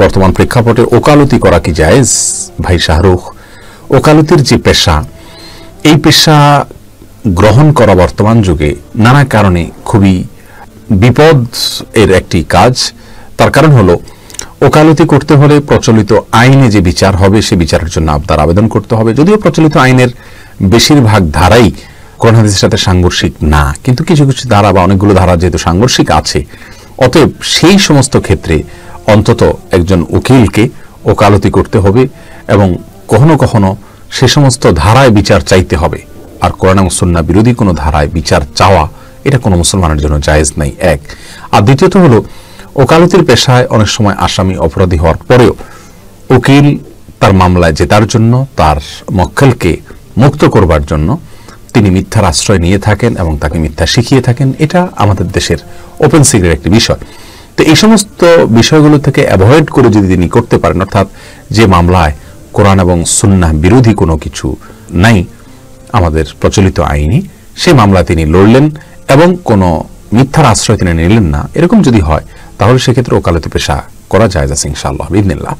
বর্তমান প্রেক্ষাপটে ওকালতি করা কি জায়েজ? ভাই শাহরুখ, ওকালতির যে পেশা, এই পেশা গ্রহণ করা বর্তমান যুগে নানা কারণে খুবই বিপদ এর একটি কাজ। তার কারণ হলো, ওকালতি করতে হলে প্রচলিত আইনে যে বিচার হবে সে বিচারের জন্য আপনার আবেদন করতে হবে। যদিও প্রচলিত আইনের বেশিরভাগ ধারাই কোরআন হাদিসের সাথে সাংঘর্ষিক না, কিন্তু কিছু কিছু ধারা বা অনেকগুলো ধারা যেহেতু সাংঘর্ষিক আছে, অতএব সেই সমস্ত ক্ষেত্রে অন্তত একজন উকিলকে ওকালতি করতে হবে এবং কখনো কখনো সে সমস্ত ধারায় বিচার চাইতে হবে। আর কোরআন এবং সুন্নাহ বিরোধী কোনো ধারায় বিচার চাওয়া এটা কোনো মুসলমানের জন্য জায়েজ নাই, এক। আর দ্বিতীয়ত হলো, ওকালতির পেশায় অনেক সময় আসামি অপরাধী হওয়ার পরেও উকিল তার মামলায় জেতার জন্য, তার মক্কেলকে মুক্ত করবার জন্য তিনি মিথ্যার আশ্রয় নিয়ে থাকেন এবং তাকে মিথ্যা শিখিয়ে থাকেন। এটা আমাদের দেশের ওপেন সিক্রেট একটি বিষয়। তো এই সমস্ত বিষয়গুলো থেকে অ্যাভয়েড করে যদি তিনি করতে পারেন, অর্থাৎ যে মামলায় কোরআন এবং সুন্নাহ বিরোধী কোনো কিছু নাই আমাদের প্রচলিত আইনে, সেই মামলা তিনি লড়লেন এবং কোনো মিথ্যার আশ্রয় তিনি নিলেন না, এরকম যদি হয় তাহলে সেক্ষেত্রে ওকালতি পেশা করা যায় ইনশাআল্লাহ বিইذনিল্লাহ।